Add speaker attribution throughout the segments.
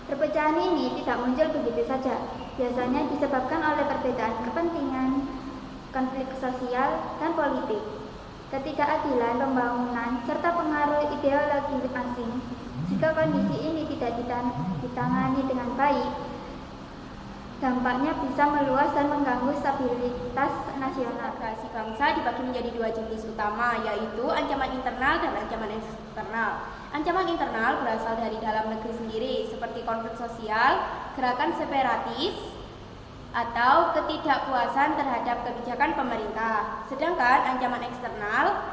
Speaker 1: Perpecahan ini tidak muncul begitu saja, biasanya disebabkan oleh perbedaan kepentingan, konflik sosial, dan politik, ketidakadilan pembangunan, serta pengaruh ideologi asing. Jika kondisi ini tidak ditangani dengan baik, dampaknya bisa meluas dan mengganggu stabilitas nasional.
Speaker 2: Integrasi bangsa dibagi menjadi dua jenis utama, yaitu ancaman internal dan ancaman eksternal. Ancaman internal berasal dari dalam negeri sendiri, seperti konflik sosial, gerakan separatis, atau ketidakpuasan terhadap kebijakan pemerintah. Sedangkan ancaman eksternal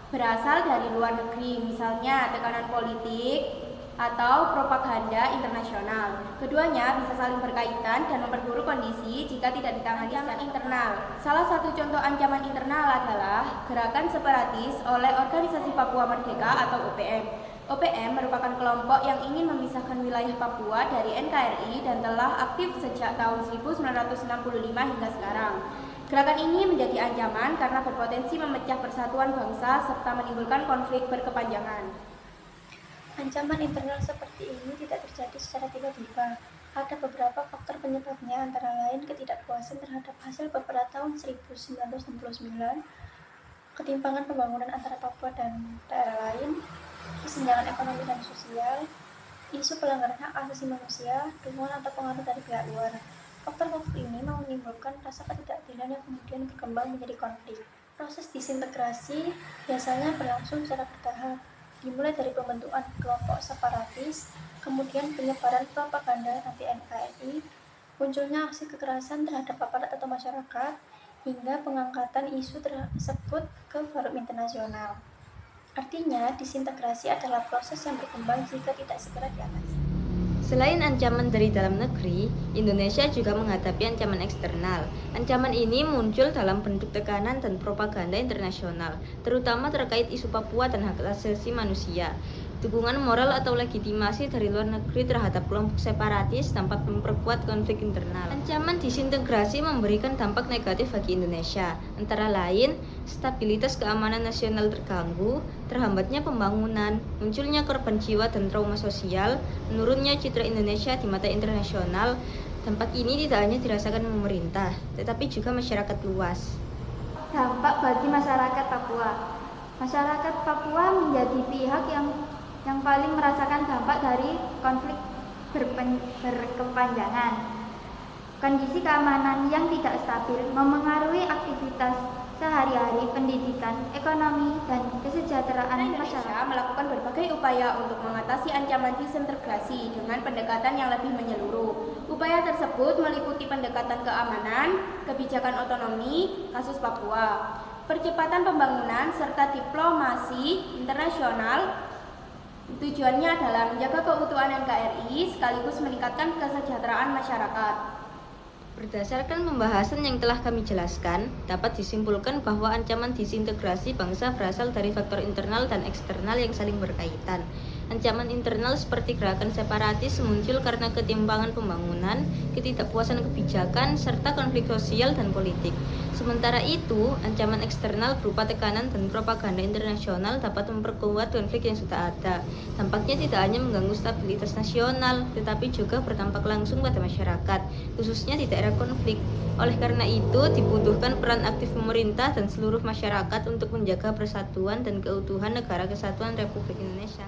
Speaker 2: berasal dari luar negeri, misalnya tekanan politik atau propaganda internasional. Keduanya bisa saling berkaitan dan memperburuk kondisi jika tidak ditangani secara internal. Salah satu contoh ancaman internal adalah gerakan separatis oleh Organisasi Papua Merdeka atau OPM. OPM merupakan kelompok yang ingin memisahkan wilayah Papua dari NKRI dan telah aktif sejak tahun 1965 hingga sekarang. Gerakan ini menjadi ancaman karena berpotensi memecah persatuan bangsa serta menimbulkan konflik berkepanjangan.
Speaker 3: Ancaman internal seperti ini tidak terjadi secara tiba-tiba. Ada beberapa faktor penyebabnya, antara lain ketidakpuasan terhadap hasil pada tahun 1969, ketimpangan pembangunan antara Papua dan daerah lain, kesenjangan ekonomi dan sosial, isu pelanggaran hak asasi manusia, dukungan atau pengaruh dari pihak luar. Faktor-faktor ini menimbulkan rasa ketidakadilan yang kemudian berkembang menjadi konflik. Proses disintegrasi biasanya berlangsung secara bertahap, dimulai dari pembentukan kelompok separatis, kemudian penyebaran propaganda anti-NKRI, munculnya aksi kekerasan terhadap aparat atau masyarakat, hingga pengangkatan isu tersebut ke forum internasional. Artinya, disintegrasi adalah proses yang berkembang jika tidak segera diatasi.
Speaker 4: Selain ancaman dari dalam negeri, Indonesia juga menghadapi ancaman eksternal. Ancaman ini muncul dalam bentuk tekanan dan propaganda internasional, terutama terkait isu Papua dan hak asasi manusia. Dukungan moral atau legitimasi dari luar negeri terhadap kelompok separatis dapat memperkuat konflik internal. Ancaman disintegrasi memberikan dampak negatif bagi Indonesia, antara lain stabilitas keamanan nasional terganggu, terhambatnya pembangunan, munculnya korban jiwa dan trauma sosial, menurunnya citra Indonesia di mata internasional. Dampak ini tidak hanya dirasakan pemerintah, tetapi juga masyarakat luas.
Speaker 1: Dampak bagi masyarakat Papua. Masyarakat Papua menjadi pihak yang paling merasakan dampak dari konflik berkepanjangan. Kondisi keamanan yang tidak stabil memengaruhi aktivitas sehari-hari, pendidikan, ekonomi, dan kesejahteraan masyarakat.
Speaker 2: Indonesia melakukan berbagai upaya untuk mengatasi ancaman disintegrasi dengan pendekatan yang lebih menyeluruh. Upaya tersebut meliputi pendekatan keamanan, kebijakan otonomi, kasus Papua, percepatan pembangunan, serta diplomasi internasional. Tujuannya adalah menjaga keutuhan NKRI sekaligus meningkatkan kesejahteraan masyarakat.
Speaker 4: Berdasarkan pembahasan yang telah kami jelaskan, dapat disimpulkan bahwa ancaman disintegrasi bangsa berasal dari faktor internal dan eksternal yang saling berkaitan. Ancaman internal seperti gerakan separatis muncul karena ketimpangan pembangunan, ketidakpuasan kebijakan, serta konflik sosial dan politik. Sementara itu, ancaman eksternal berupa tekanan dan propaganda internasional dapat memperkuat konflik yang sudah ada. Dampaknya tidak hanya mengganggu stabilitas nasional, tetapi juga berdampak langsung pada masyarakat, khususnya di daerah konflik. Oleh karena itu, dibutuhkan peran aktif pemerintah dan seluruh masyarakat untuk menjaga persatuan dan keutuhan Negara Kesatuan Republik Indonesia.